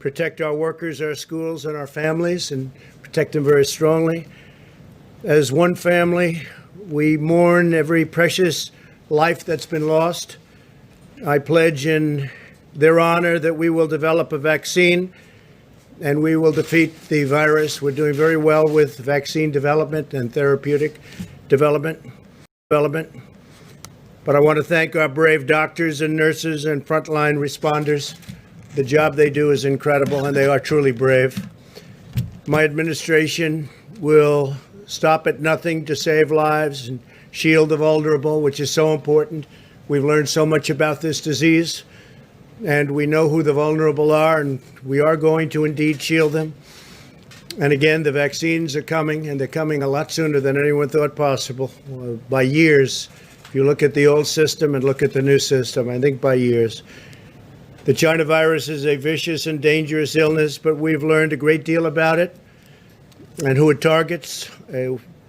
protect our workers, our schools, and our families, and protect them very strongly. As one family, we mourn every precious life that's been lost. I pledge in their honor that we will develop a vaccine and we will defeat the virus. We're doing very well with vaccine development and therapeutic development. But I want to thank our brave doctors and nurses and frontline responders. The job they do is incredible, and they are truly brave. My administration will stop at nothing to save lives and shield the vulnerable, which is so important. We've learned so much about this disease, and we know who the vulnerable are, and we are going to indeed shield them. And again, the vaccines are coming, and they're coming a lot sooner than anyone thought possible, by years. If you look at the old system and look at the new system, I think by years. The China virus is a vicious and dangerous illness, but we've learned a great deal about it and who it targets.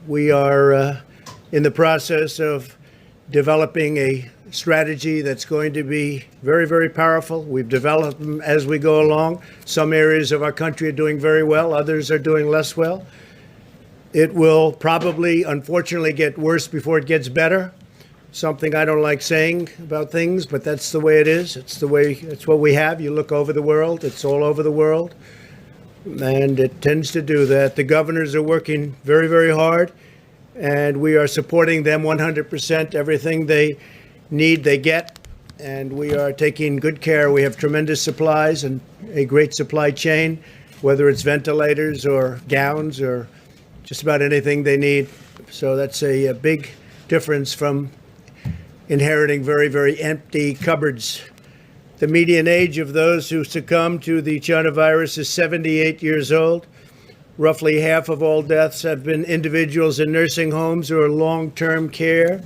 We are in the process of developing a strategy that's going to be very, very powerful. We've developed them as we go along. Some areas of our country are doing very well. Others are doing less well. It will probably, unfortunately, get worse before it gets better. Something I don't like saying about things, but that's the way it is. It's what we have. You look over the world, it's all over the world, and it tends to do that. The governors are working very, very hard, and we are supporting them 100%. Everything they need, they get, and we are taking good care. We have tremendous supplies and a great supply chain, whether it's ventilators or gowns or just about anything they need. So that's a big difference from inheriting very, very empty cupboards. The median age of those who succumb to the China virus is 78 years old. Roughly half of all deaths have been individuals in nursing homes or long-term care.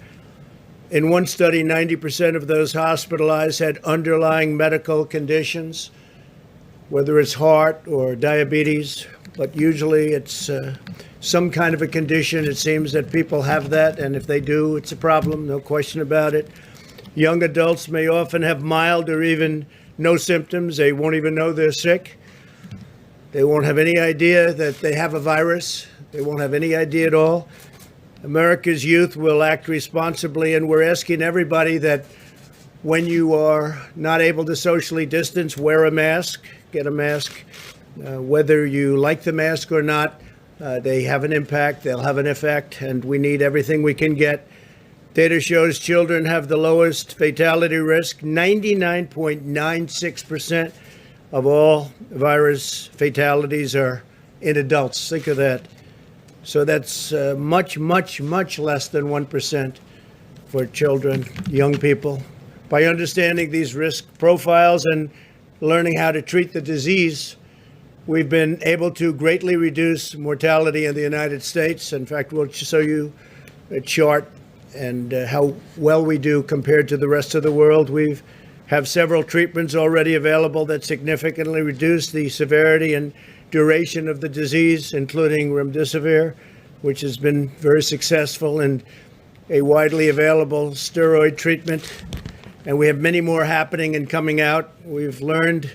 In one study, 90% of those hospitalized had underlying medical conditions, whether it's heart or diabetes, but usually it's some kind of a condition. It seems that people have that, and if they do, it's a problem, no question about it. Young adults may often have mild or even no symptoms. They won't even know they're sick. They won't have any idea that they have a virus. They won't have any idea at all. America's youth will act responsibly, and we're asking everybody that when you are not able to socially distance, wear a mask, get a mask. Whether you like the mask or not, they have an impact, they'll have an effect, and we need everything we can get. Data shows children have the lowest fatality risk. 99.96% of all virus fatalities are in adults. Think of that. So that's much, much, much less than 1% for children, young people. By understanding these risk profiles and learning how to treat the disease, we've been able to greatly reduce mortality in the United States. In fact, we'll show you a chart and how well we do compared to the rest of the world. We have several treatments already available that significantly reduce the severity and duration of the disease, including remdesivir, which has been very successful, and a widely available steroid treatment. And we have many more happening and coming out. We've learned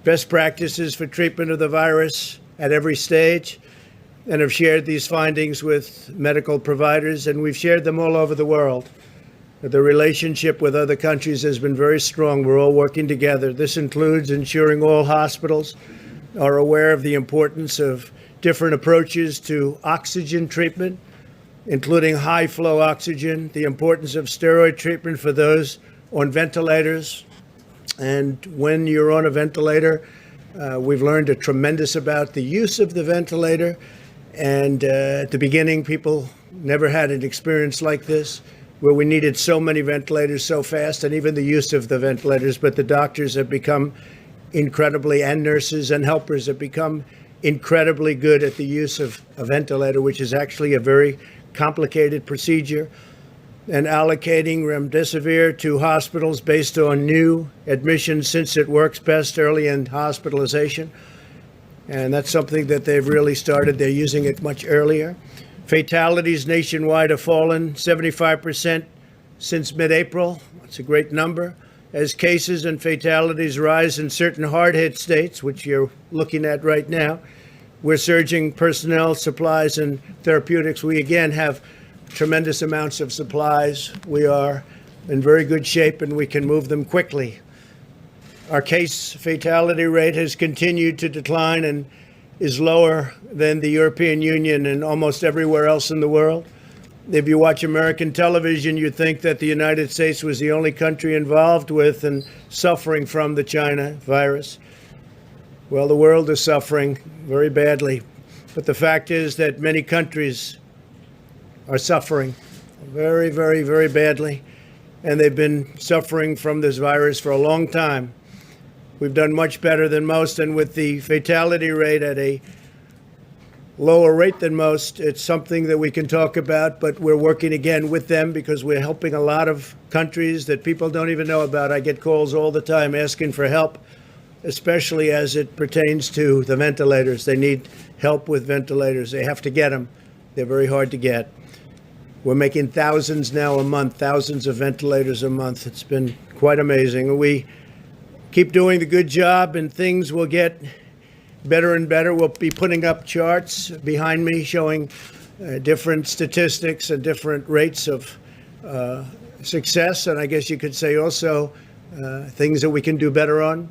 best practices for treatment of the virus at every stage and have shared these findings with medical providers, and we've shared them all over the world. The relationship with other countries has been very strong. We're all working together. This includes ensuring all hospitals are aware of the importance of different approaches to oxygen treatment, including high flow oxygen, the importance of steroid treatment for those on ventilators. And when you're on a ventilator, we've learned a tremendous about the use of the ventilator. And at the beginning, people never had an experience like this, where we needed so many ventilators so fast, and even the use of the ventilators. But the doctors have become incredibly, and nurses and helpers have become incredibly good at the use of a ventilator, which is actually a very complicated procedure. And allocating remdesivir to hospitals based on new admissions, since it works best early in hospitalization. And that's something that they've really started. They're using it much earlier. Fatalities nationwide have fallen 75% since mid-April. That's a great number. as cases and fatalities rise in certain hard-hit states, which you're looking at right now, we're surging personnel, supplies, and therapeutics. We, again, have tremendous amounts of supplies. We are in very good shape, and we can move them quickly. Our case fatality rate has continued to decline and is lower than the European Union and almost everywhere else in the world. If you watch American television, you think that the United States was the only country involved with and suffering from the China virus. Well, the world is suffering very badly. But the fact is that many countries are suffering very, very, very badly. And they've been suffering from this virus for a long time. We've done much better than most. And with the fatality rate at a lower rate than most, it's something that we can talk about, but we're working again with them because we're helping a lot of countries that people don't even know about. I get calls all the time asking for help, especially as it pertains to the ventilators. They need help with ventilators. They have to get them. They're very hard to get. We're making thousands now a month, thousands of ventilators a month. It's been quite amazing. We keep doing the good job and things will get better and better. We'll be putting up charts behind me showing different statistics and different rates of success. And I guess you could say also things that we can do better on.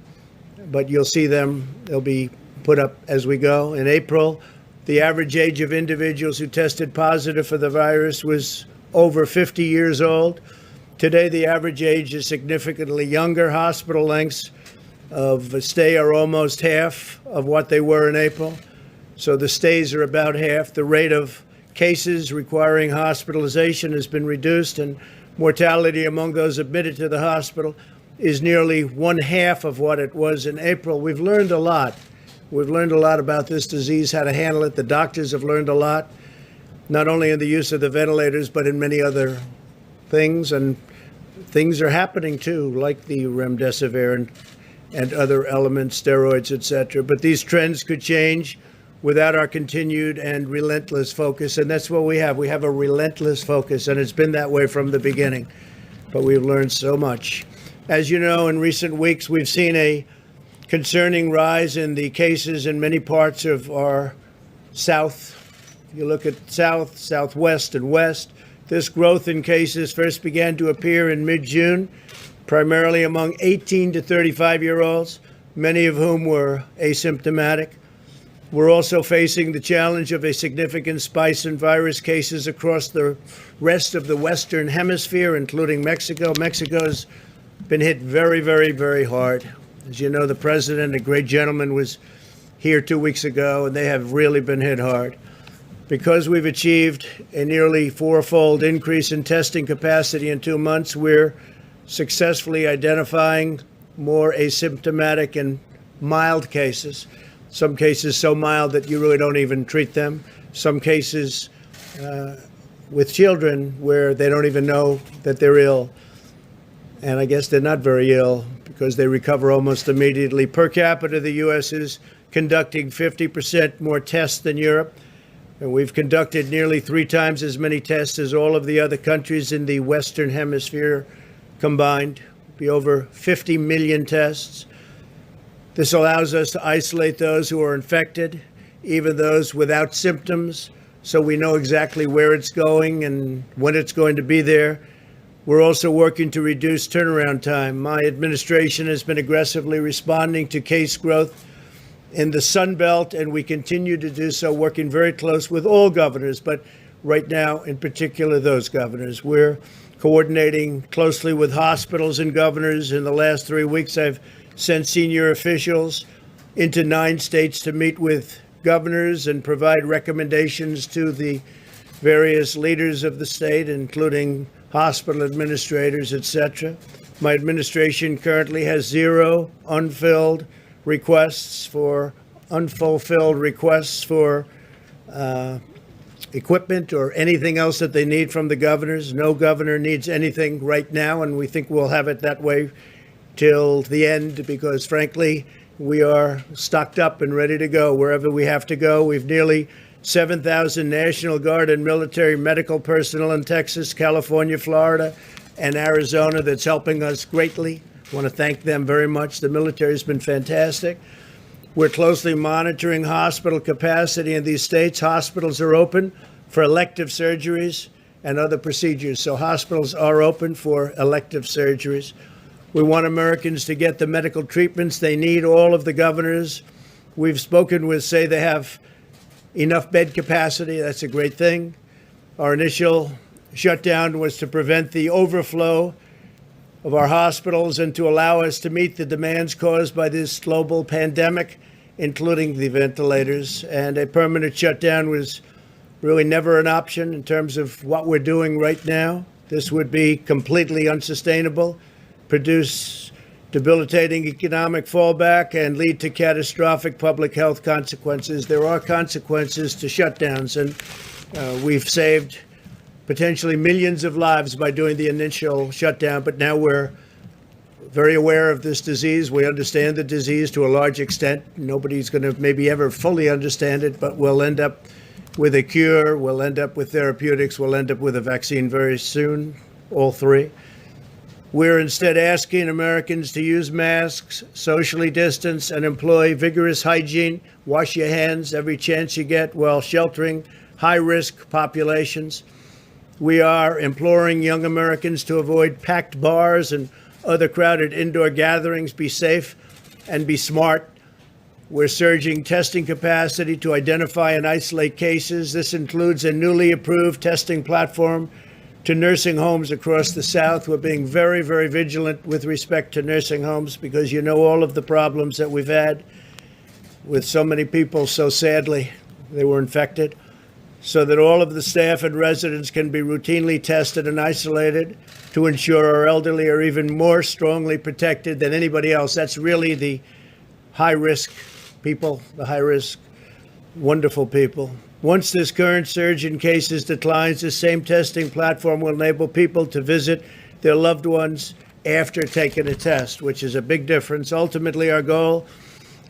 But you'll see them. They'll be put up as we go. In April, the average age of individuals who tested positive for the virus was over 50 years old. Today, the average age is significantly younger. Hospital lengths of stay are almost half of what they were in April. So the stays are about half. The rate of cases requiring hospitalization has been reduced, and mortality among those admitted to the hospital is nearly one half of what it was in April. We've learned a lot. We've learned a lot about this disease, how to handle it. The doctors have learned a lot, not only in the use of the ventilators, but in many other things. And things are happening, too, like the remdesivir and other elements, steroids, etc. But these trends could change without our continued and relentless focus. And that's what we have. We have a relentless focus, and it's been that way from the beginning. But we've learned so much. As you know, in recent weeks, we've seen a concerning rise in the cases in many parts of our South. You look at South, Southwest, and West. This growth in cases first began to appear in mid-June, primarily among 18 to 35-year-olds, many of whom were asymptomatic. We're also facing the challenge of a significant spike in virus cases across the rest of the Western Hemisphere, including Mexico. Mexico's been hit very, very, very hard. As you know, the president, a great gentleman, was here 2 weeks ago, and they have really been hit hard. Because we've achieved a nearly fourfold increase in testing capacity in 2 months, we're successfully identifying more asymptomatic and mild cases. Some cases so mild that you really don't even treat them. Some cases with children where they don't even know that they're ill. And I guess they're not very ill because they recover almost immediately. Per capita, the U.S. is conducting 50% more tests than Europe. And we've conducted nearly 3 times as many tests as all of the other countries in the Western Hemisphere combined. Be over 50 million tests. This allows us to isolate those who are infected, even those without symptoms, so we know exactly where it's going and when it's going to be there. We're also working to reduce turnaround time. My administration has been aggressively responding to case growth in the Sun Belt, and we continue to do so, working very close with all governors, but right now, in particular, those governors. We're coordinating closely with hospitals and governors. In the last 3 weeks, I've sent senior officials into 9 states to meet with governors and provide recommendations to the various leaders of the state, including hospital administrators, etc. My administration currently has 0 unfulfilled requests for equipment or anything else that they need from the governors. No governor needs anything right now, and we think we'll have it that way till the end because, frankly, we are stocked up and ready to go wherever we have to go. We've nearly 7,000 National Guard and military medical personnel in Texas, California, Florida, and Arizona that's helping us greatly. I want to thank them very much. The military has been fantastic. We're closely monitoring hospital capacity in these states. Hospitals are open for elective surgeries and other procedures. So hospitals are open for elective surgeries. We want Americans to get the medical treatments they need. All of the governors we've spoken with say they have enough bed capacity. That's a great thing. Our initial shutdown was to prevent the overflow of our hospitals and to allow us to meet the demands caused by this global pandemic, including the ventilators. And a permanent shutdown was really never an option in terms of what we're doing right now. This would be completely unsustainable, produce debilitating economic fallback, and lead to catastrophic public health consequences. There are consequences to shutdowns, and we've saved potentially millions of lives by doing the initial shutdown, but now we're very aware of this disease. We understand the disease to a large extent. Nobody's going to maybe ever fully understand it, but we'll end up with a cure, we'll end up with therapeutics, we'll end up with a vaccine very soon, all three. We're instead asking Americans to use masks, socially distance, and employ vigorous hygiene. Wash your hands every chance you get while sheltering high-risk populations. We are imploring young Americans to avoid packed bars and other crowded indoor gatherings. Be safe and be smart. We're surging testing capacity to identify and isolate cases. This includes a newly approved testing platform to nursing homes across the South. We're being very, very vigilant with respect to nursing homes because you know all of the problems that we've had with so many people, so sadly, they were infected, so that all of the staff and residents can be routinely tested and isolated to ensure our elderly are even more strongly protected than anybody else. That's really the high-risk people, the high-risk, wonderful people. Once this current surge in cases declines, the same testing platform will enable people to visit their loved ones after taking a test, which is a big difference. Ultimately, our goal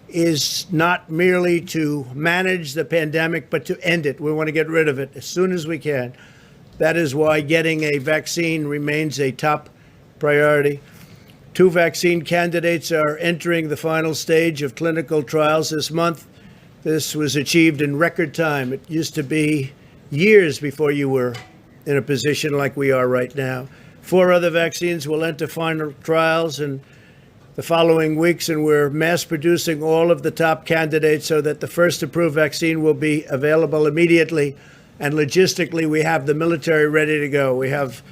is not merely to manage the pandemic, but to end it. We want to get rid of it as soon as we can. That is why getting a vaccine remains a top priority. 2 vaccine candidates are entering the final stage of clinical trials this month. This was achieved in record time. It used to be years before you were in a position like we are right now. 4 other vaccines will enter final trials in the following weeks, and we're mass producing all of the top candidates so that the first approved vaccine will be available immediately. And logistically, we have the military ready to go. We have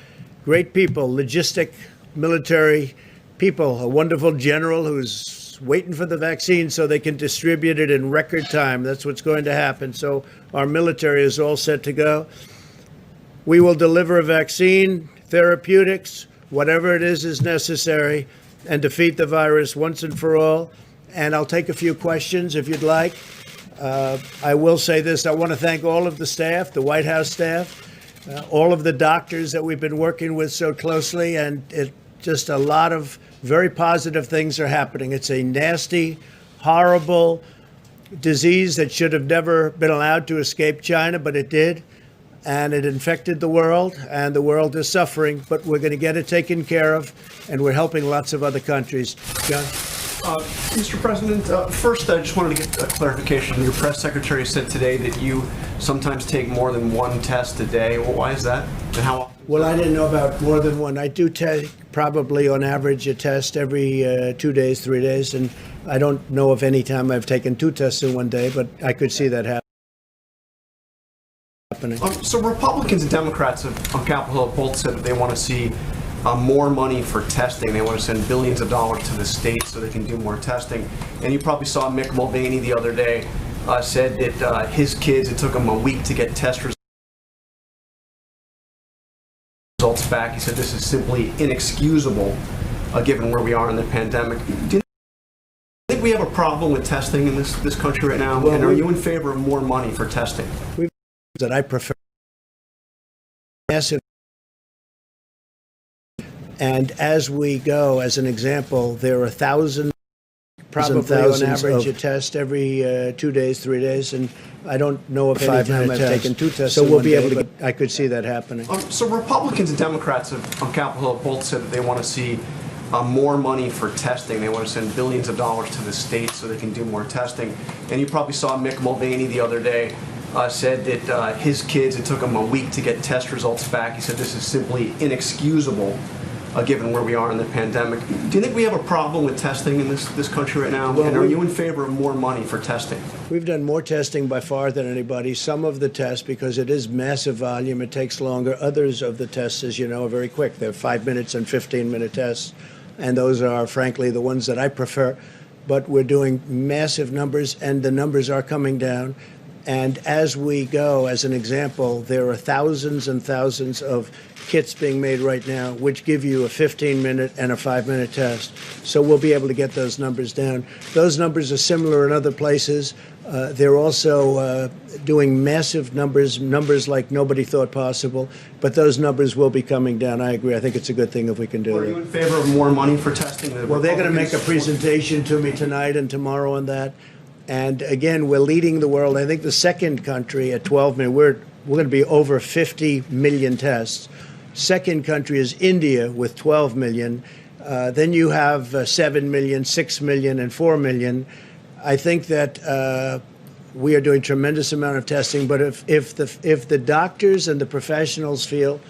great people, logistic military people, a wonderful general who's waiting for the vaccine so they can distribute it in record time. That's what's going to happen. So our military is all set to go. We will deliver a vaccine, therapeutics, whatever it is necessary, and defeat the virus once and for all. And I'll take a few questions if you'd like. I will say this. I want to thank all of the staff, the White House staff, all of the doctors that we've been working with so closely, and just a lot of very positive things are happening. It's a nasty, horrible disease that should have never been allowed to escape China, but it did. And it infected the world, and the world is suffering, but we're going to get it taken care of, and we're helping lots of other countries. John? Mr. President, first I just wanted to get a clarification. Your press secretary said today that you sometimes take more than 1 test a day. Well, why is that, and how often? Well, I didn't know about more than 1. I do take probably on average a test every 2 days, 3 days, and I don't know of any time I've taken 2 tests in one day, but I could see that happening. So Republicans and Democrats on Capitol Hill both said that they want to see more money for testing. They want to send billions of dollars to the states so they can do more testing. And you probably saw Mick Mulvaney the other day said that his kids, it took him a week to get test results back. He said this is simply inexcusable given where we are in the pandemic. Do you think we have a problem with testing in this country right now? Well, and are you in favor of more money for testing? That I prefer massive, and as we go, as an example, there are thousands, probably on average, a test every 2 days, 3 days, and I don't know if any time I've taken 2 tests. So we'll be able to. I could see that happening. So Republicans and Democrats on Capitol Hill both said that they want to see more money for testing. They want to send billions of dollars to the states so they can do more testing. And you probably saw Mick Mulvaney the other day said that his kids, it took them a week to get test results back. He said this is simply inexcusable given where we are in the pandemic. Do you think we have a problem with testing in this country right now? Well, and are you in favor of more money for testing? We've done more testing by far than anybody. Some of the tests, because it is massive volume, it takes longer. Others of the tests, as you know, are very quick. They're 5-minute and 15-minute tests, and those are, frankly, the ones that I prefer. But we're doing massive numbers, and the numbers are coming down. And as we go, as an example, there are thousands and thousands of kits being made right now, which give you a 15-minute and a 5-minute test. So we'll be able to get those numbers down. Those numbers are similar in other places. They're also doing massive numbers like nobody thought possible. But those numbers will be coming down. I agree. I think it's a good thing if we can do Are it. you in favor of more money for testing? Well, they're going to make a presentation to me tonight and tomorrow on that. And again, we're leading the world. I think the second country at 12 million, we're going to be over 50 million tests. Second country is India with 12 million. Then you have 7 million, 6 million, and 4 million. I think that we are doing tremendous amount of testing. But if the doctors and the professionals feel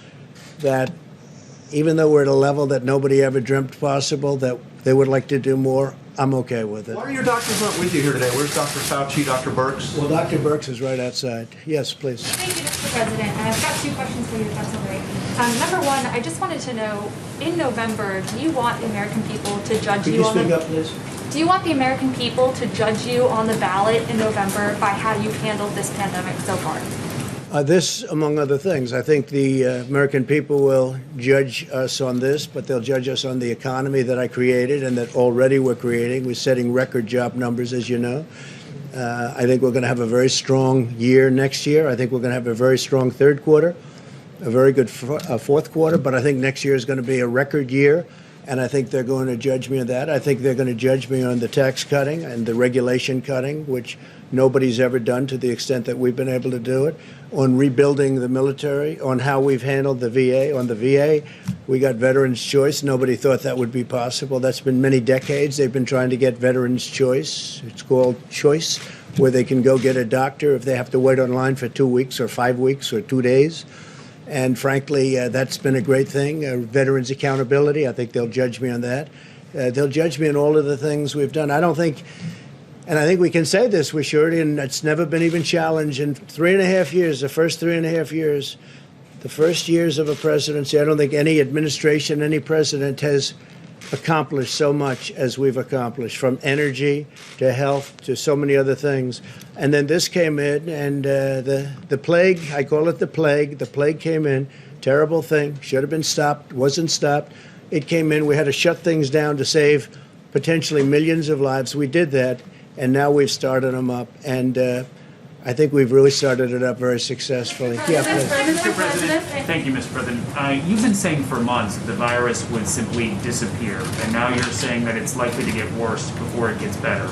that even though we're at a level that nobody ever dreamt possible, that they would like to do more, I'm okay with it. Why are your doctors not with you here today? Where's Dr. Fauci, Dr. Birx? Well, Dr. Birx is right outside. Yes, please. Thank you, Mr. President. I've got 2 questions for you, if that's all right. Number one, I just wanted to know, in November, do you want the American people to judge Could you you on speak the... up, please? Do you want the American people to judge you on the ballot in November by how you've handled this pandemic so far? This, among other things. I think the American people will judge us on this, but they'll judge us on the economy that I created and that already we're creating. We're setting record job numbers, as you know. I think we're going to have a very strong year next year. I think we're going to have a very strong third quarter, a very good fourth quarter, but I think next year is going to be a record year, and I think they're going to judge me on that. I think they're going to judge me on the tax cutting and the regulation cutting, which nobody's ever done to the extent that we've been able to do it, on rebuilding the military, on how we've handled the VA. On the VA, we got Veterans Choice. Nobody thought that would be possible. That's been many decades. They've been trying to get Veterans Choice. It's called Choice, where they can go get a doctor if they have to wait online for 2 weeks or 5 weeks or 2 days. And frankly, that's been a great thing. Veterans accountability, I think they'll judge me on that. They'll judge me on all of the things we've done. I don't think, and I think we can say this with surety, and it's never been even challenged in 3.5 years, the first 3.5 years, the first years of a presidency, I don't think any administration, any president has accomplished so much as we've accomplished, from energy to health to so many other things. And then this came in, and the plague, I call it the plague came in, terrible thing, should have been stopped, wasn't stopped. It came in, we had to shut things down to save potentially millions of lives. We did that, and now we've started them up. And I think we've really started it up very successfully. Yeah, please. Mr. President, thank you, Mr. President. You've been saying for months that the virus would simply disappear, and now you're saying that it's likely to get worse before it gets better.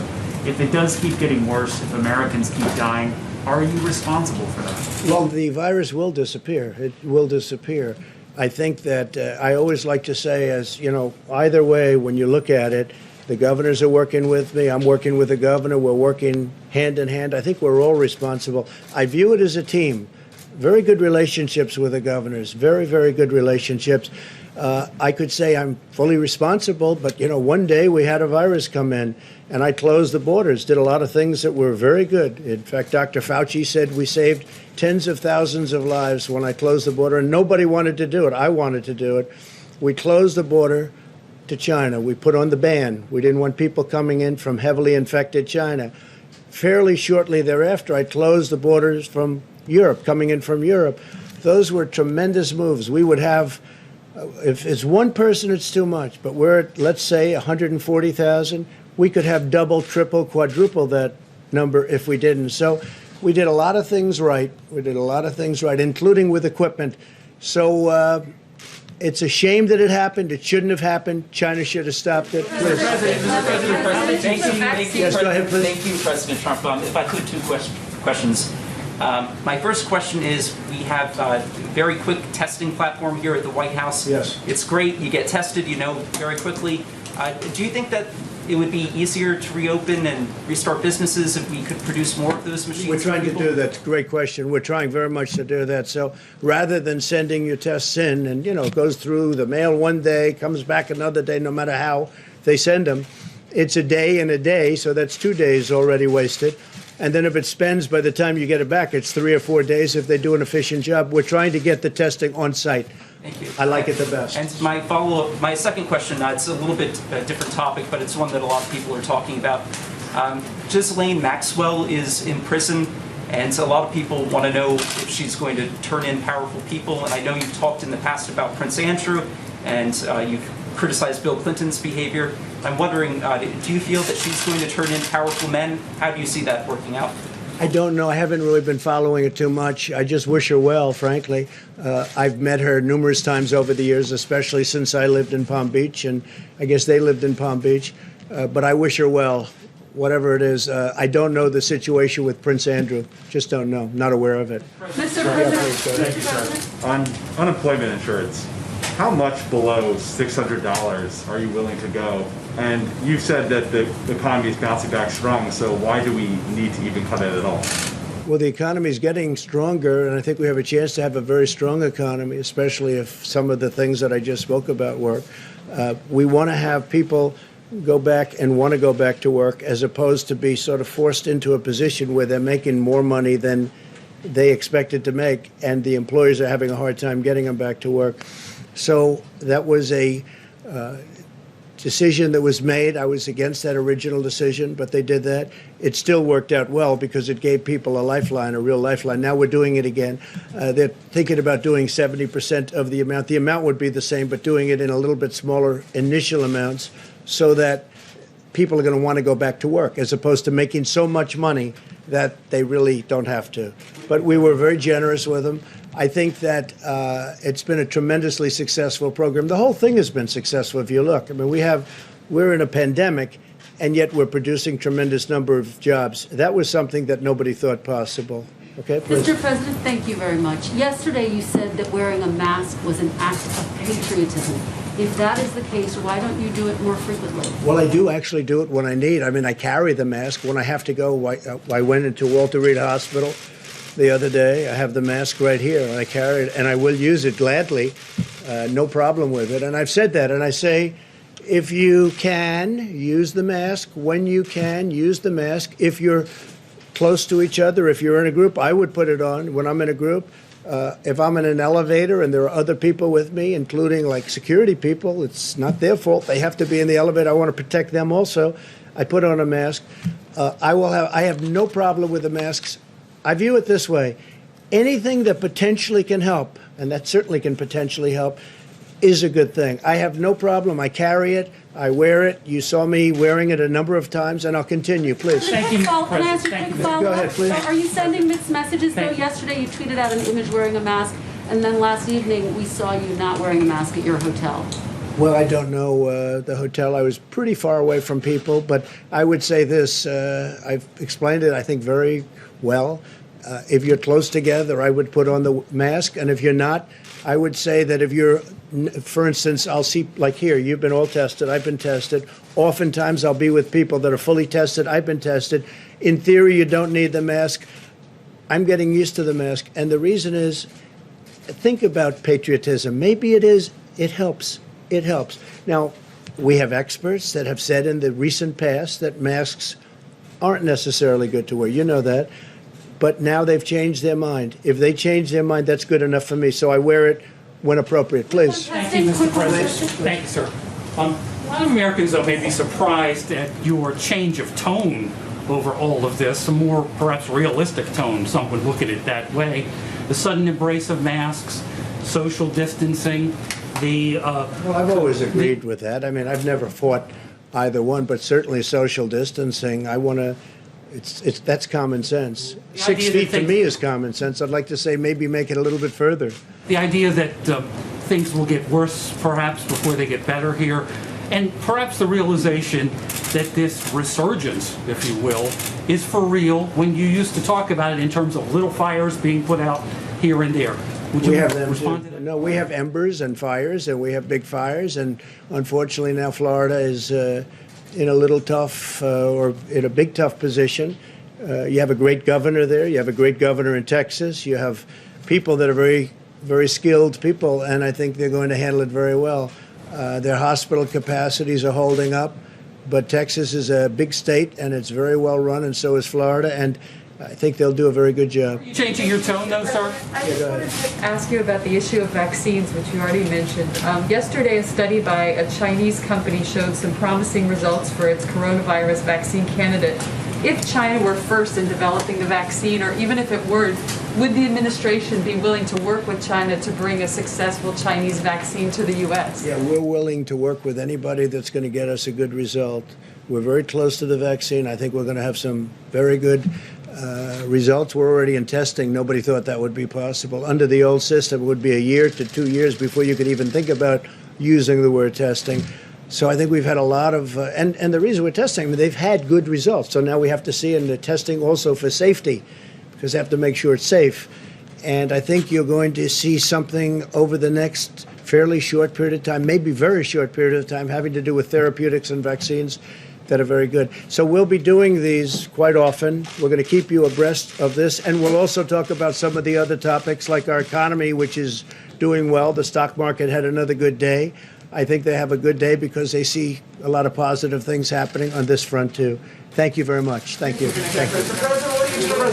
If it does keep getting worse, if Americans keep dying, are you responsible for that? Well, the virus will disappear. It will disappear. I think that I always like to say, as you know, either way, when you look at it, the governors are working with me. I'm working with the governor. We're working hand in hand. I think we're all responsible. I view it as a team. Very good relationships with the governors. Very, very good relationships. I could say I'm fully responsible, but, you know, one day we had a virus come in, and I closed the borders, did a lot of things that were very good. In fact, Dr. Fauci said we saved tens of thousands of lives when I closed the border, and nobody wanted to do it. I wanted to do it. We closed the border to China. We put on the ban. We didn't want people coming in from heavily infected China. Fairly shortly thereafter, I closed the borders from Europe, coming in from Europe. Those were tremendous moves. We would have, if it's one person, it's too much, but we're at, let's say, 140,000. We could have double, triple, quadruple that number if we didn't. So we did a lot of things right. We did a lot of things right, including with equipment. So it's a shame that it happened. It shouldn't have happened. China should have stopped it. Please. Thank you, Yes, go ahead, please. Thank you, President Trump. If I could, two questions. My first question is, we have a very quick testing platform here at the White House. Yes. It's great. You get tested, you know, very quickly. Do you think that it would be easier to reopen and restart businesses if we could produce more of those machines? We're trying for to people? do that. Great question. We're trying very much to do that. So rather than sending your tests in and, you know, it goes through the mail one day, comes back another day, no matter how they send them, it's a day and a day. So that's 2 days already wasted. And then if it spends by the time you get it back, it's 3 or 4 days if they do an efficient job. We're trying to get the testing on site. Thank you. I like it the best. And my follow-up, my second question, it's a little bit a different topic, but it's one that a lot of people are talking about. Ghislaine Maxwell is in prison, and a lot of people want to know if she's going to turn in powerful people. And I know you've talked in the past about Prince Andrew, and you've criticized Bill Clinton's behavior. I'm wondering, do you feel that she's going to turn in powerful men? How do you see that working out? I don't know. I haven't really been following it too much. I just wish her well, frankly. I've met her numerous times over the years, especially since I lived in Palm Beach, and I guess they lived in Palm Beach. But I wish her well, whatever it is. I don't know the situation with Prince Andrew. Just don't know. Not aware of it. Mr. President, Thank you, Mr. President. sir. On unemployment insurance, how much below $600 are you willing to go? And you said that the economy is bouncing back strong, so why do we need to even cut it at all? Well, the economy is getting stronger, and I think we have a chance to have a very strong economy, especially if some of the things that I just spoke about work. We want to have people go back and want to go back to work, as opposed to be sort of forced into a position where they're making more money than they expected to make, and the employers are having a hard time getting them back to work. So that was a decision that was made. I was against that original decision, but they did that. It still worked out well because it gave people a lifeline, a real lifeline. Now we're doing it again. They're thinking about doing 70% of the amount. The amount would be the same, but doing it in a little bit smaller initial amounts so that people are going to want to go back to work, as opposed to making so much money that they really don't have to. But we were very generous with them. I think that it's been a tremendously successful program. The whole thing has been successful if you look. I mean, we're in a pandemic, and yet we're producing tremendous number of jobs. That was something that nobody thought possible. Okay, please. Mr. President, thank you very much. Yesterday you said that wearing a mask was an act of patriotism. If that is the case, why don't you do it more frequently? Well, I do actually do it when I need. I mean, I carry the mask when I have to go. I went into Walter Reed Hospital the other day. I have the mask right here, and I carry it, and I will use it gladly. No problem with it. And I've said that, and I say, if you can, use the mask. When you can, use the mask. If you're close to each other, if you're in a group, I would put it on when I'm in a group. If I'm in an elevator and there are other people with me, including like security people, it's not their fault. They have to be in the elevator. I want to protect them also. I put on a mask. I have no problem with the masks. I view it this way. Anything that potentially can help, and that certainly can potentially help, is a good thing. I have no problem. I carry it. I wear it. You saw me wearing it a number of times, and I'll continue. Please. Thank you, Can I ask a President. quick Thank you. follow-up? Go ahead, please. So are you sending mixed messages, though? Thank you. Yesterday you tweeted out an image wearing a mask, and then last evening we saw you not wearing a mask at your hotel. Well, I don't know the hotel. I was pretty far away from people, but I would say this. I've explained it, I think, very well. If you're close together, I would put on the mask. And if you're not, I would say that if you're, for instance, I'll see, like here, you've been all tested, I've been tested. Oftentimes I'll be with people that are fully tested, I've been tested. In theory, you don't need the mask. I'm getting used to the mask. And the reason is, think about patriotism. Maybe it is, it helps. It helps. Now, we have experts that have said in the recent past that masks aren't necessarily good to wear. You know that. But now they've changed their mind. If they change their mind, that's good enough for me. So I wear it when appropriate. Please. Thank you, Mr. President. Thank you, sir. A lot of Americans, though, may be surprised at your change of tone over all of this, a more perhaps realistic tone. Some would look at it that way. The sudden embrace of masks, social distancing, Well, I've always agreed with that. I mean, I've never fought either one, but certainly social distancing. I want to. That's common sense. 6 idea that feet to things- me is common sense. I'd like to say maybe make it a little bit further. the idea that things will get worse perhaps before they get better here, and perhaps the realization that this resurgence, if you will, is for real when you used to talk about it in terms of little fires being put out here and there? Would you We have them respond to too. that? No, we have embers and fires, and we have big fires, and unfortunately now Florida is in a little tough or in a big tough position. You have a great governor there. You have a great governor in Texas. You have people that are very, very skilled people, and I think they're going to handle it very well. Their hospital capacities are holding up, but Texas is a big state, and it's very well run, and so is Florida, and I think they'll do a very good job. Are you changing your tone, though, sir? I just wanted to ask you about the issue of vaccines, which you already mentioned. Yesterday, a study by a Chinese company showed some promising results for its coronavirus vaccine candidate. If China were first in developing the vaccine, or even if it weren't, would the administration be willing to work with China to bring a successful Chinese vaccine to the U.S.? Yeah, we're willing to work with anybody that's going to get us a good result. We're very close to the vaccine. I think we're going to have some very good results. We're already in testing. Nobody thought that would be possible. Under the old system, it would be a year to 2 years before you could even think about using the word testing. So I think we've had a lot of, and the reason we're testing, I mean, they've had good results. So now we have to see in the testing also for safety, because they have to make sure it's safe. And I think you're going to see something over the next fairly short period of time, maybe very short period of time, having to do with therapeutics and vaccines that are very good. So we'll be doing these quite often. We're going to keep you abreast of this, and we'll also talk about some of the other topics like our economy, which is doing well. The stock market had another good day. I think they have a good day because they see a lot of positive things happening on this front too. Thank you very much. Thank you. Thank you.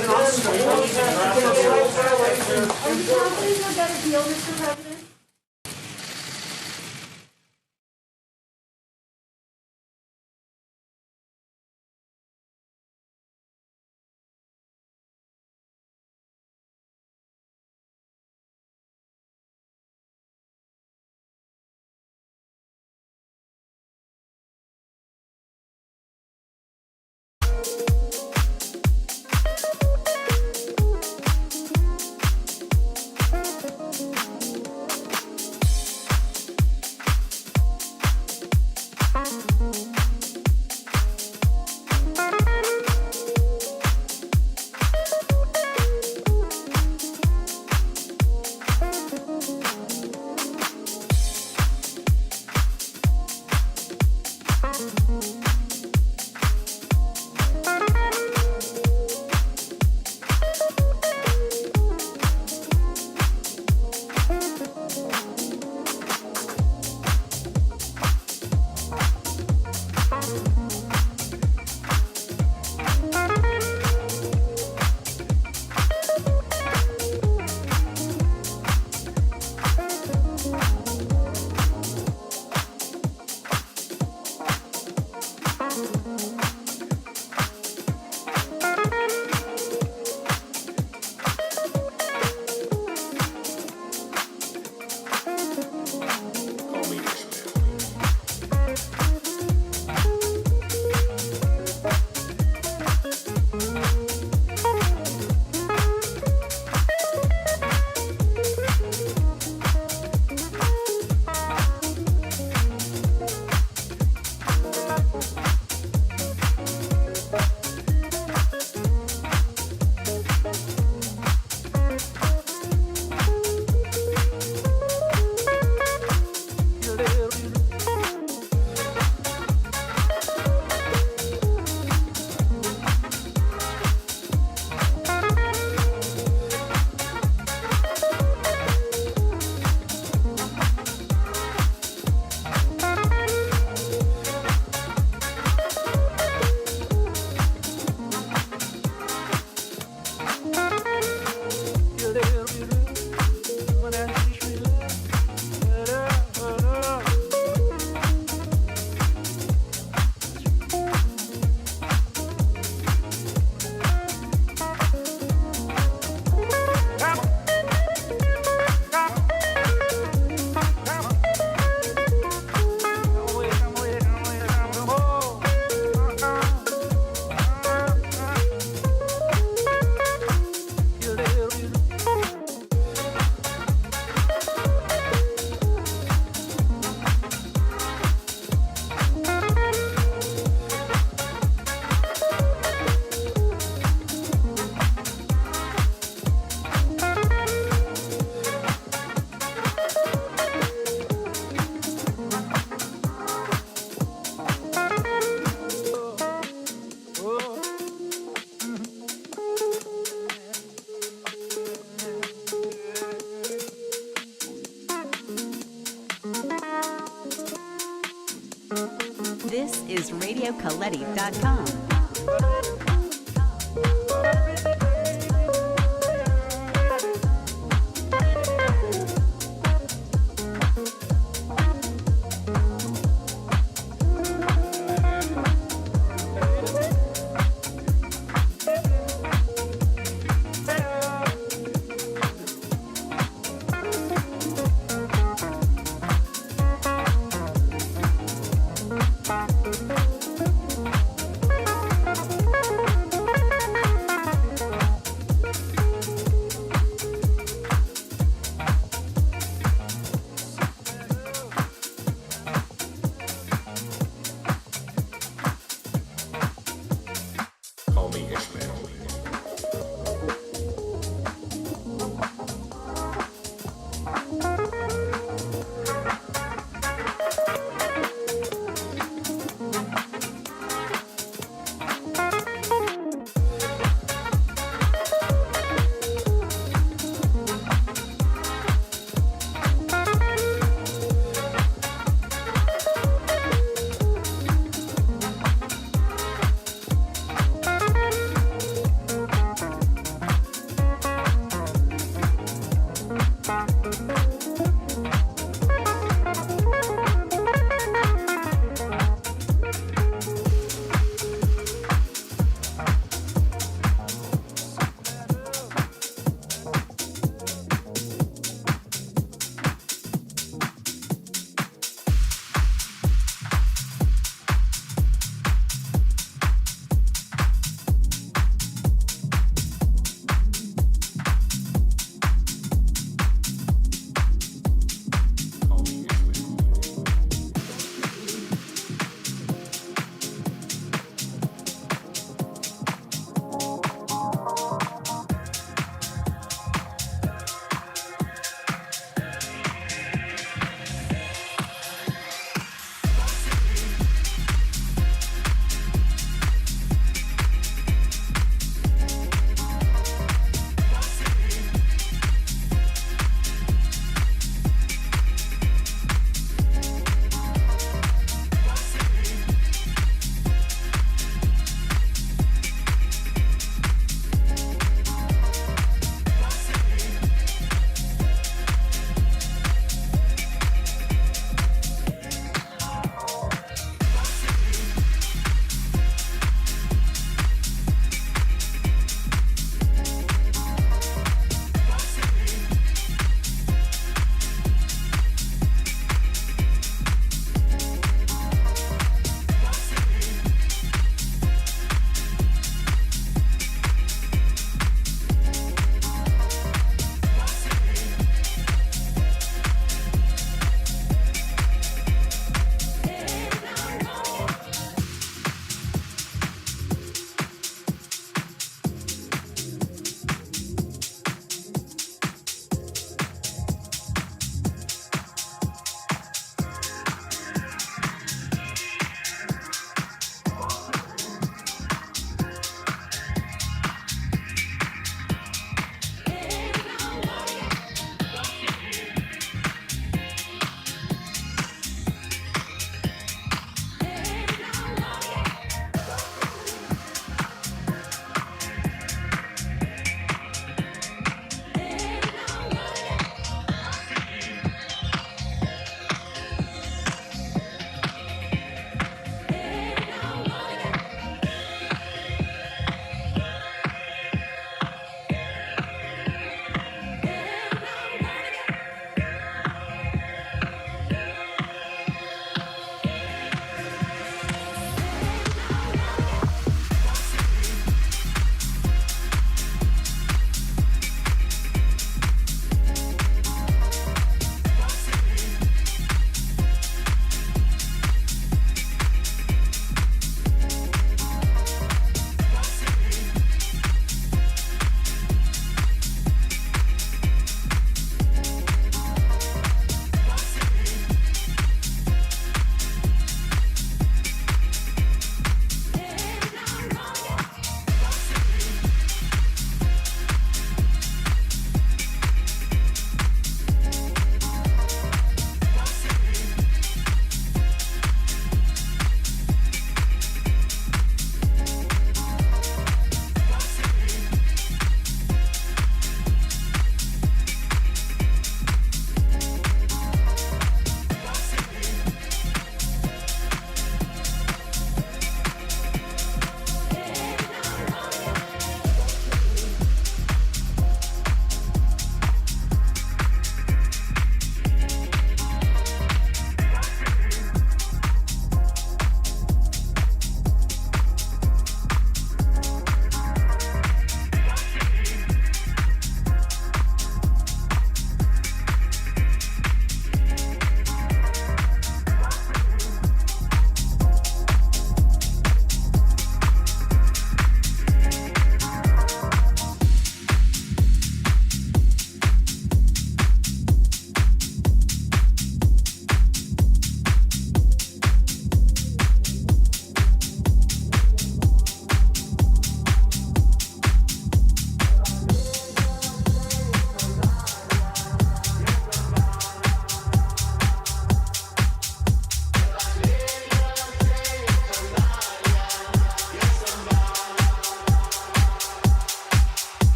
This is RadioColetti.com.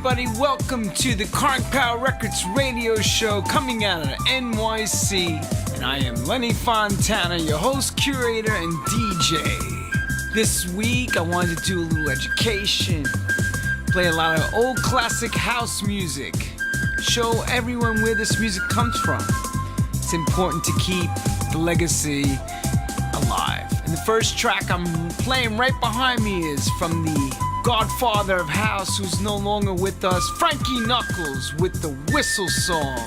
everybody. Welcome to the Crank Power Records radio show coming out of NYC. And I am Lenny Fontana, your host, curator, and DJ. This week, I wanted to do a little education, play a lot of old classic house music, show everyone where this music comes from. It's important to keep the legacy alive. And the first track I'm playing right behind me is from the godfather of house who's no longer with us, Frankie Knuckles, with the Whistle Song.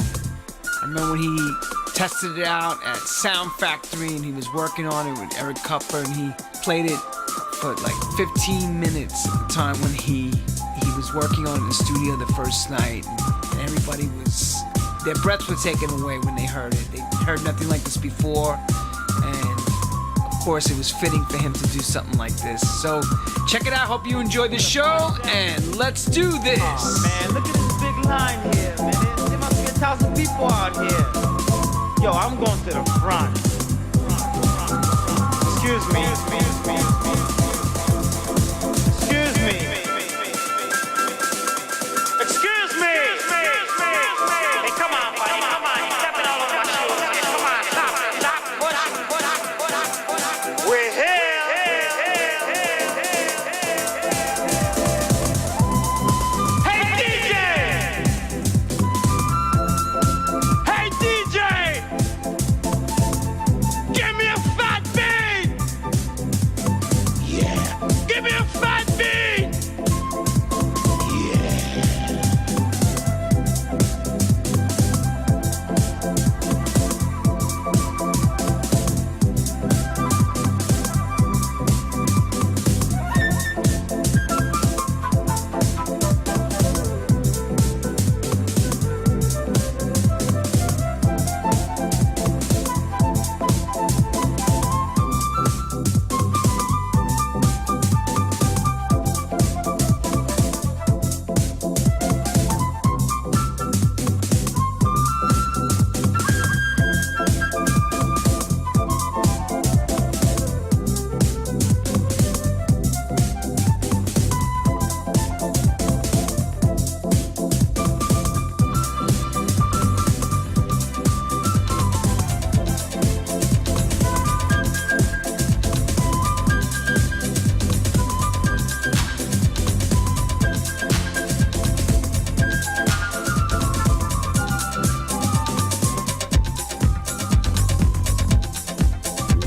I remember when he tested it out at Sound Factory and he was working on it with Eric Kupper, and he played it for like 15 minutes at the time when he was working on it in the studio the first night, and everybody was, their breaths were taken away when they heard it. They heard nothing like this before, and of course it was fitting for him to do something like this. So check it out, hope you enjoy the show, and let's do this. Oh, man, look at this big line here, man. There must be 1,000 people out here. Yo, I'm going to the front. Excuse me. Excuse me. Excuse me. Hey, come on, buddy. Come on. You're stepping all over my shoes. Come on, stop. We're here. Hey, DJ! Hey, DJ! Give me a fat beat! Yeah. Give me a fat beat!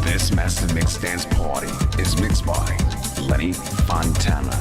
This Master Mix Dance Party is mixed by Lenny Fontana.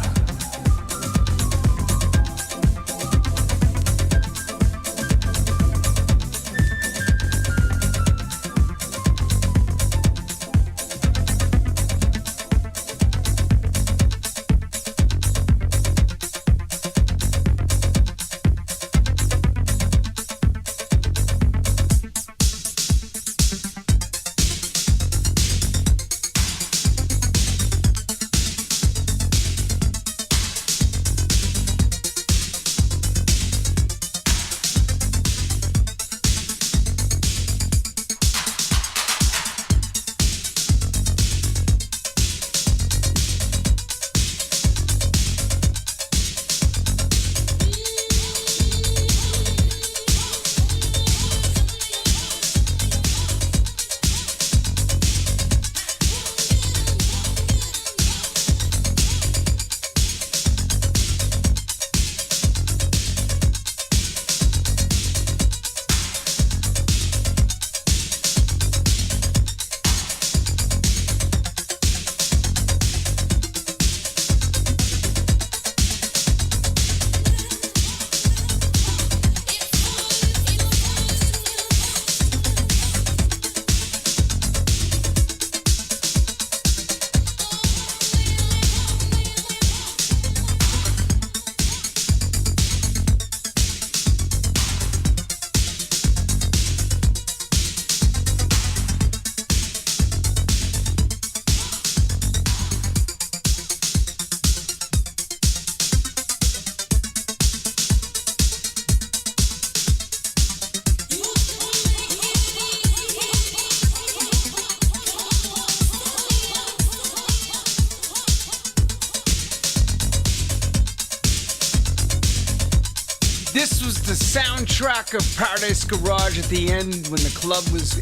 was the soundtrack of Paradise Garage at the end when the club was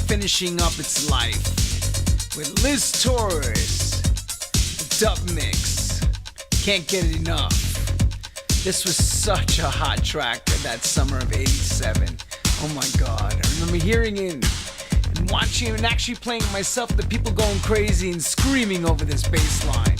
finishing up its life. With Liz Torres, dub mix. Can't get enough. This was such a hot track that summer of '87. Oh my God, I remember hearing it and watching it and actually playing it myself, the people going crazy and screaming over this bass line.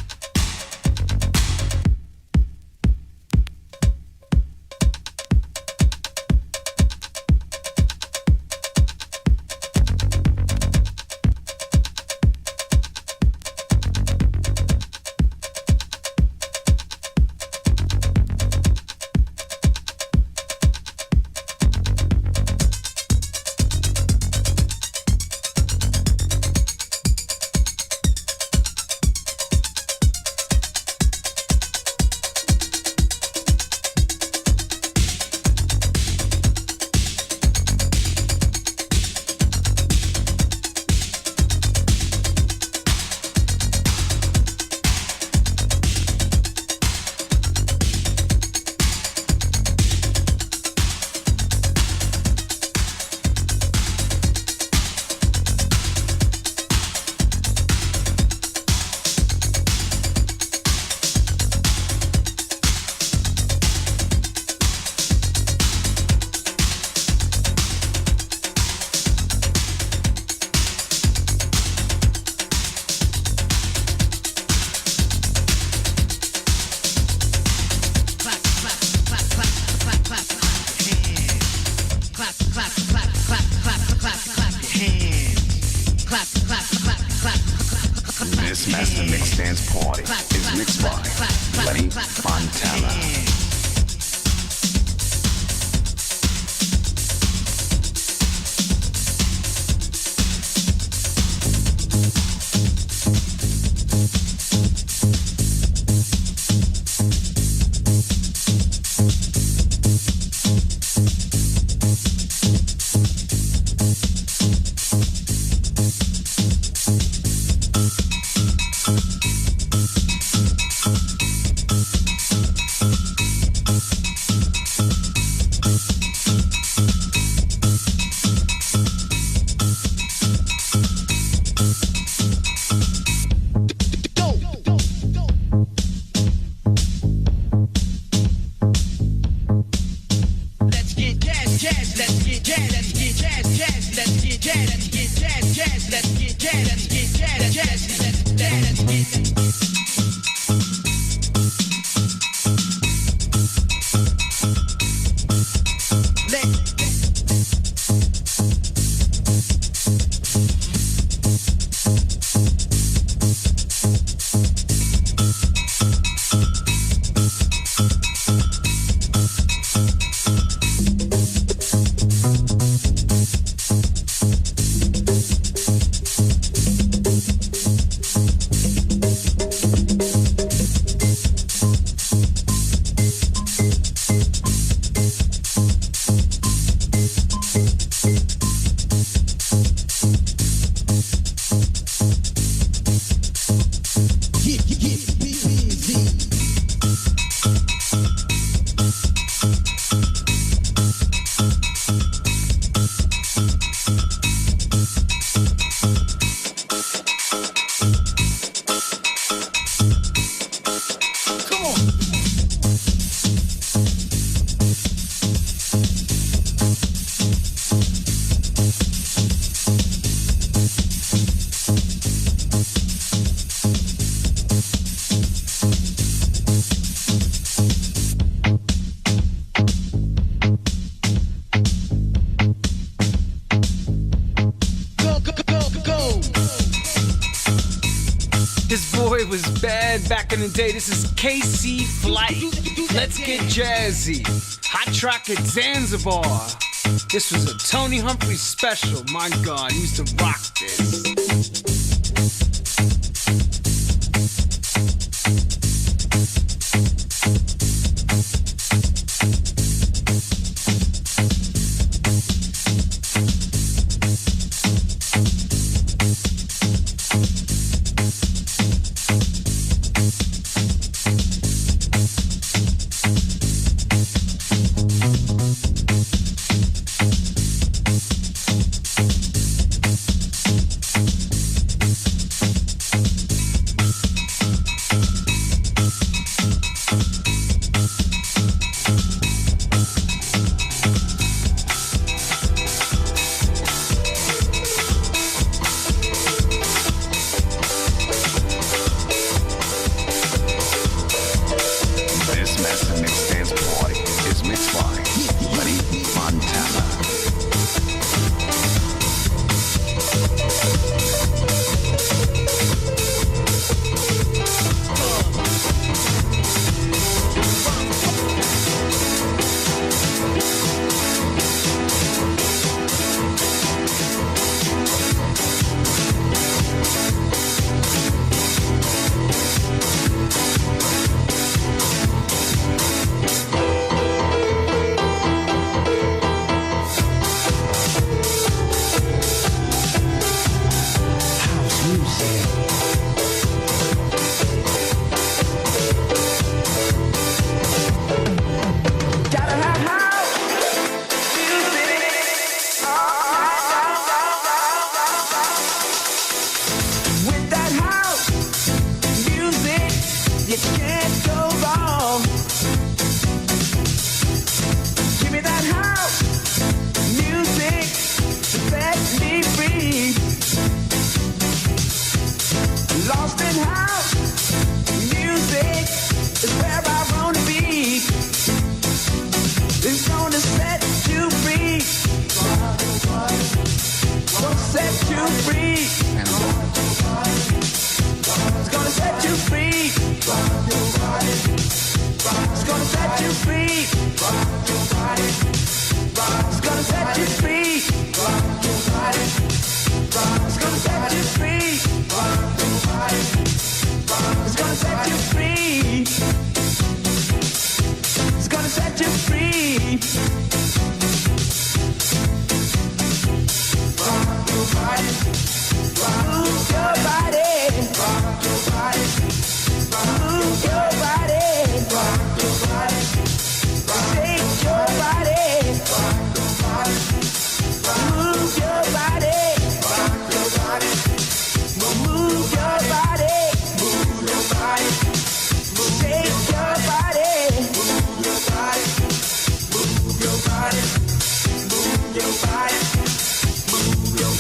This Master Mix Dance Party is mixed by Lenny Fontana. Back in the day, this is KC Flight. Let's get jazzy. Hot track at Zanzibar. This was a Tony Humphries special. My God, he used to rock this.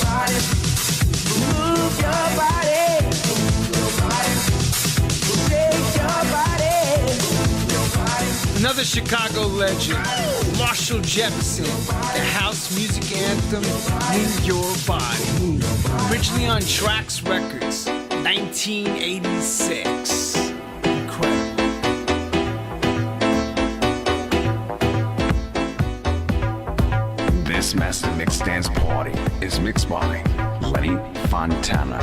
body, move your body, shake your body, Another Chicago legend, Marshall Jefferson, the house music anthem, Move Your Body. Originally on Trax Records, 1986. Incredible. This Master Mix Dance Party is mixed by Lenny Fontana.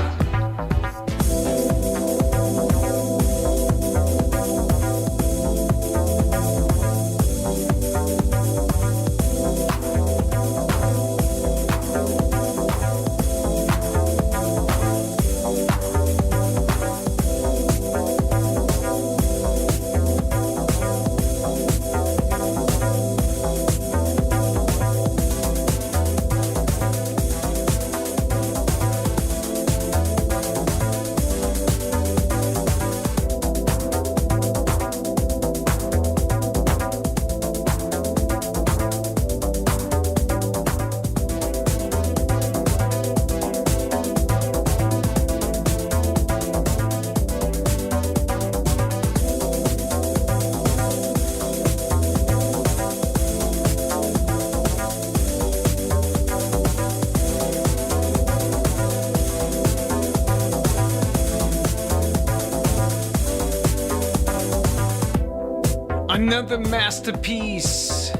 Another masterpiece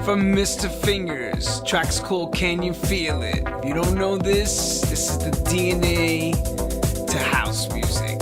from Mr. Fingers. Track's called Can You Feel It? If you don't know this, this is the DNA to house music.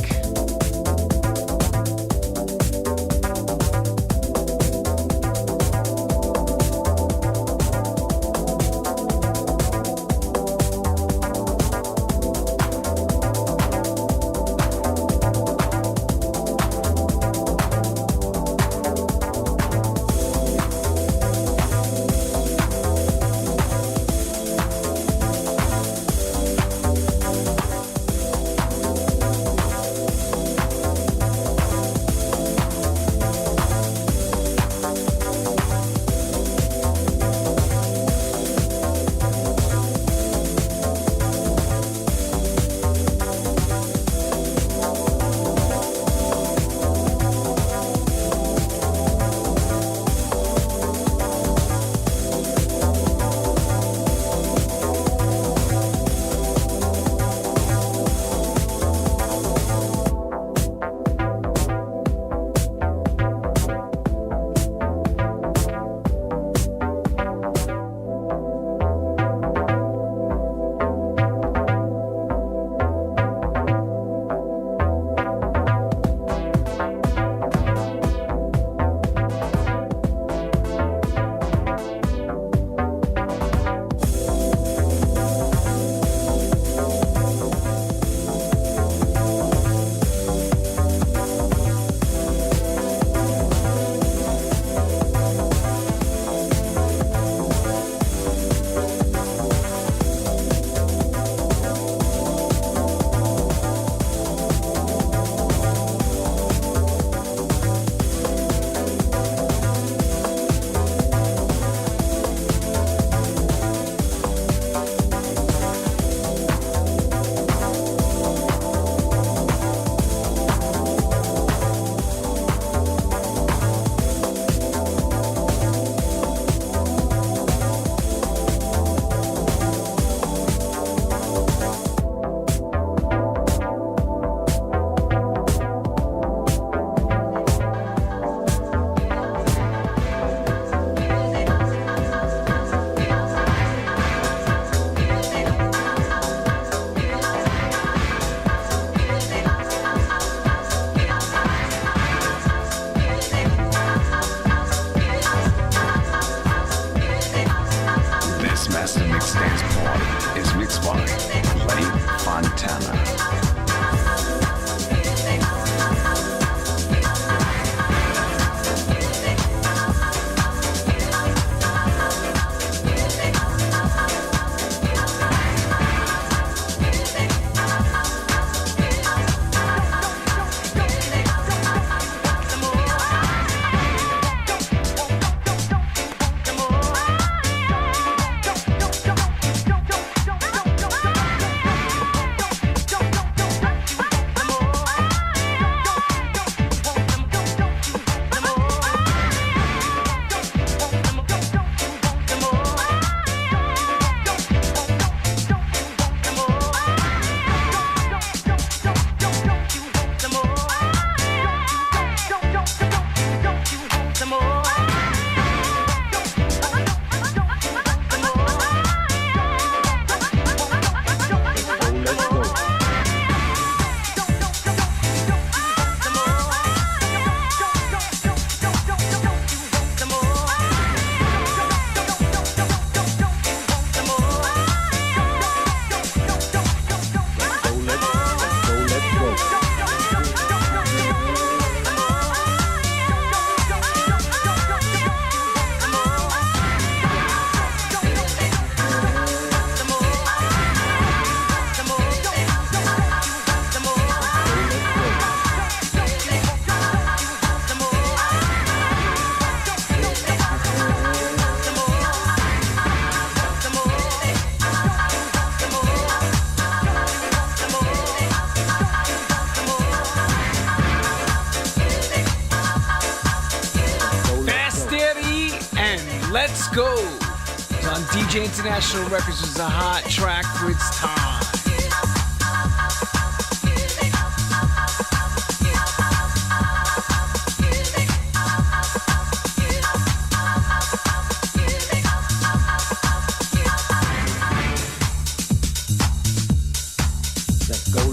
DJ International Records was a hot track for its time.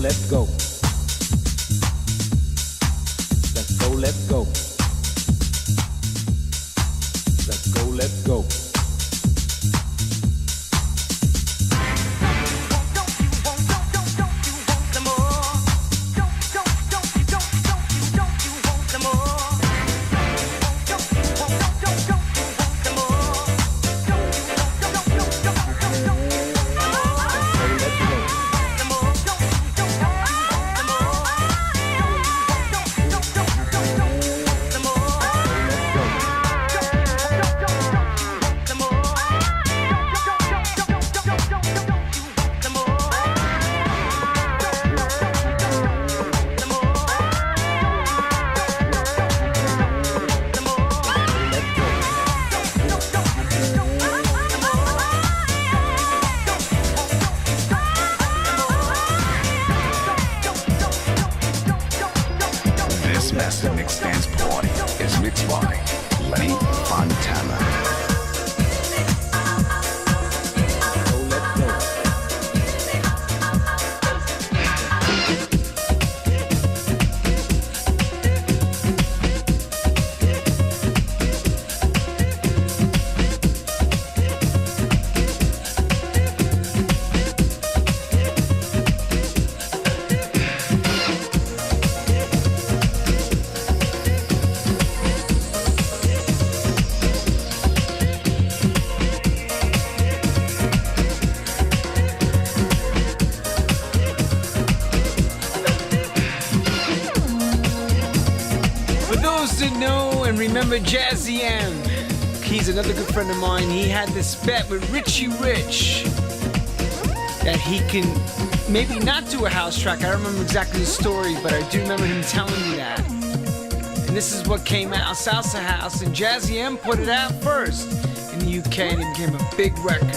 Let's go. Let's go, let's go. Let's go, let's go. Master Mix Dance Party is mixed by Lenny Fontana. Didn't know and remember Jazzy M. He's another good friend of mine. He had this bet with Richie Rich that he can maybe not do a house track. I don't remember exactly the story, but I do remember him telling me that. And this is what came out, Salsa House, and Jazzy M put it out first in the UK, and it became a big record.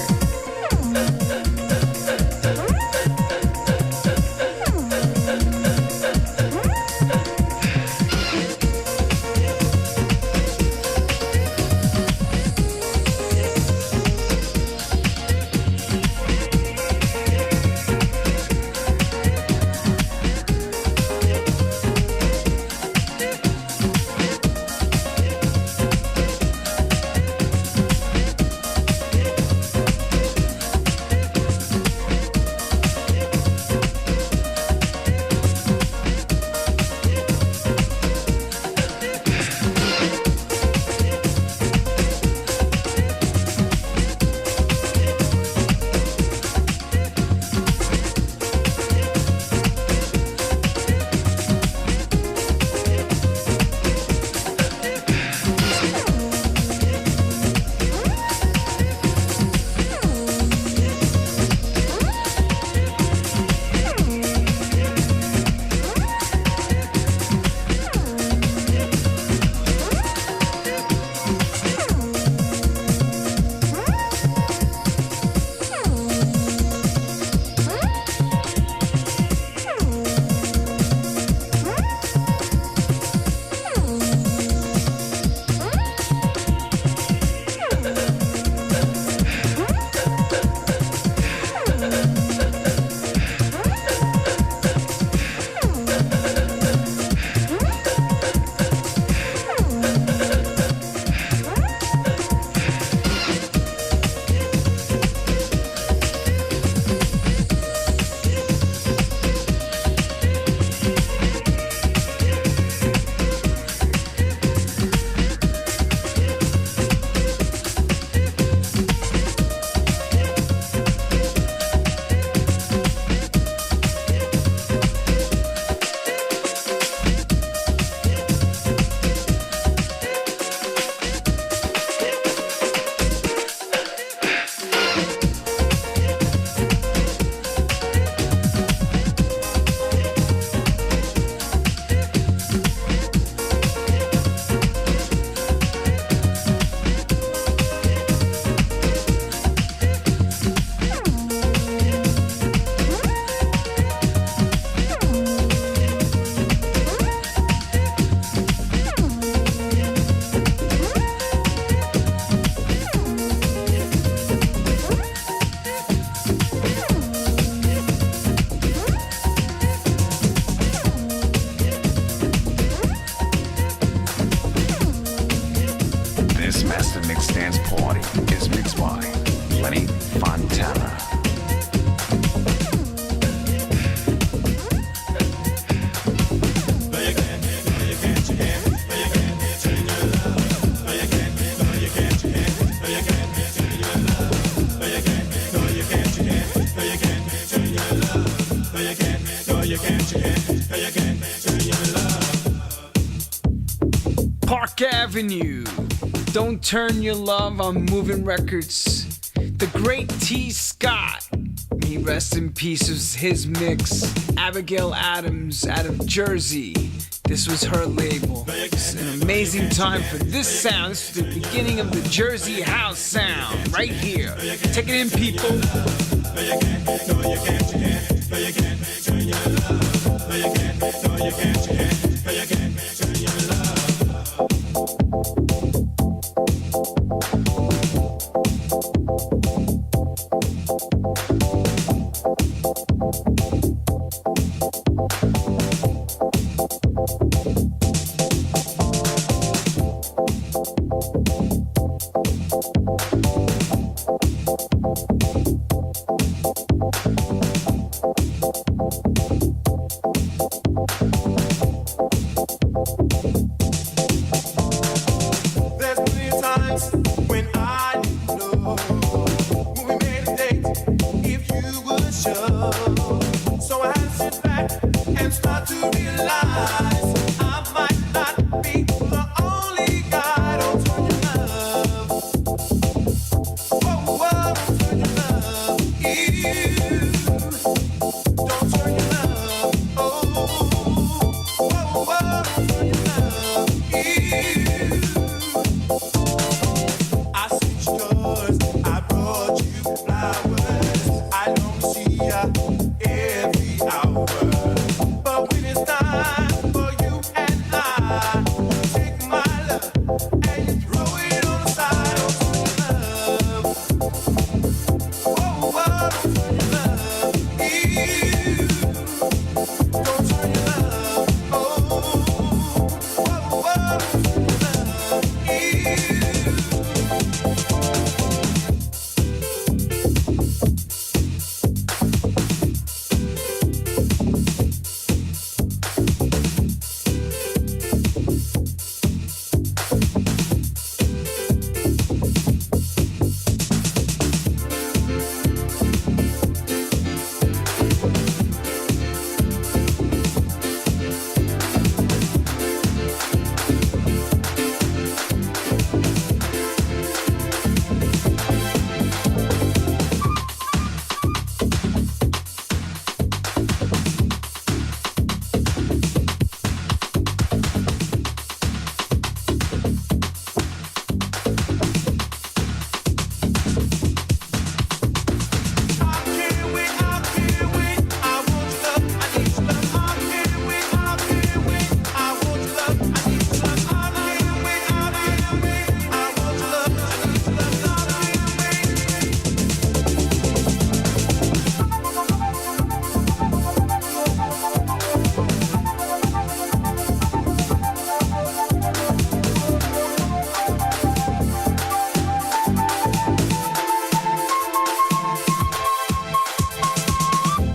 Park Avenue. Don't turn your love on moving records. The great T. Scott. He rests in peace was his mix. Abigail Adams out of Jersey. This was her label. It's an amazing time for this sound. This is the beginning of the Jersey house sound. Right here. Take it in, people. No, you can't. No, you can't. No, you can't turn your love. No, you can't. No, you can't. No, you can't turn your love. There's plenty of times when I didn't know when we made a date if you would show. So I had to sit back and start to realize I might not be the only guy. Don't turn your love. Whoa, whoa, don't turn your love. Don't turn your love. Oh, whoa, whoa, don't turn your love. I switched doors, I brought you flowers. I long to see ya every hour. But when it's time for you and I, you take my love and you throw it on the side. Don't turn your love. Whoa, whoa, don't turn your love. Don't turn your love. Oh, whoa, whoa, don't turn your love.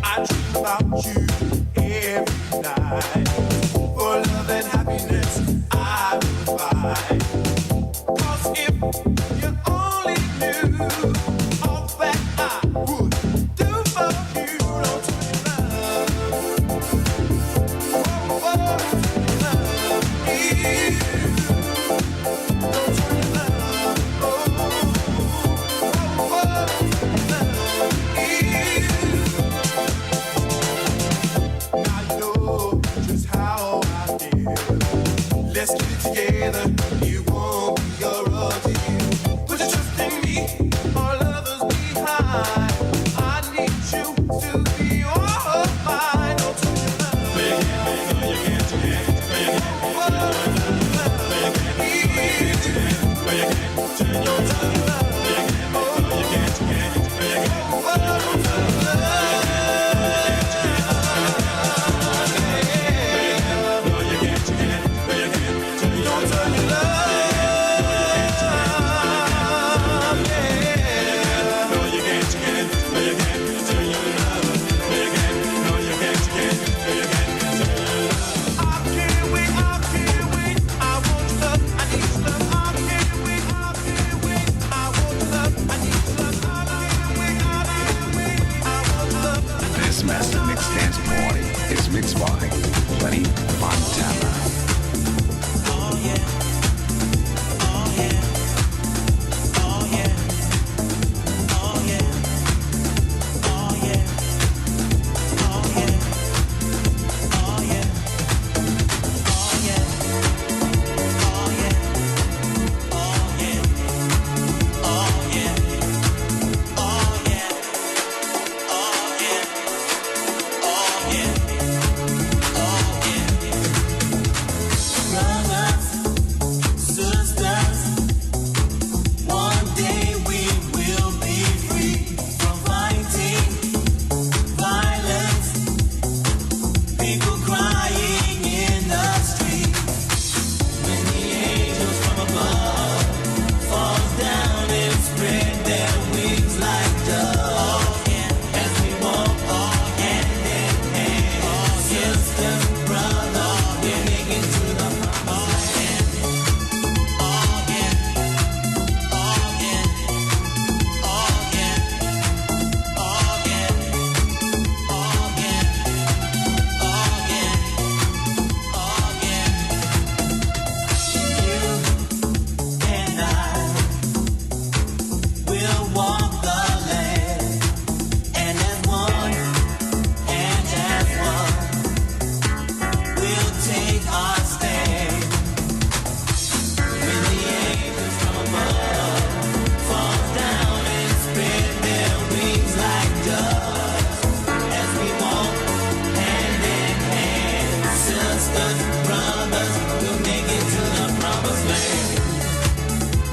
I dream about you every night. For love and happiness I will fight. 'Cause if you only knew all that I would do for you, don't turn your love. Whoa, whoa, don't turn your love. Don't turn your love. Oh, whoa, whoa, don't turn your love. Now you know just how Lenny Fontana.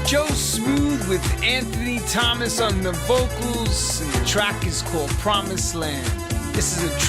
Joe Smooth with Anthony Thomas on the vocals, and the track is called Promised Land. This is a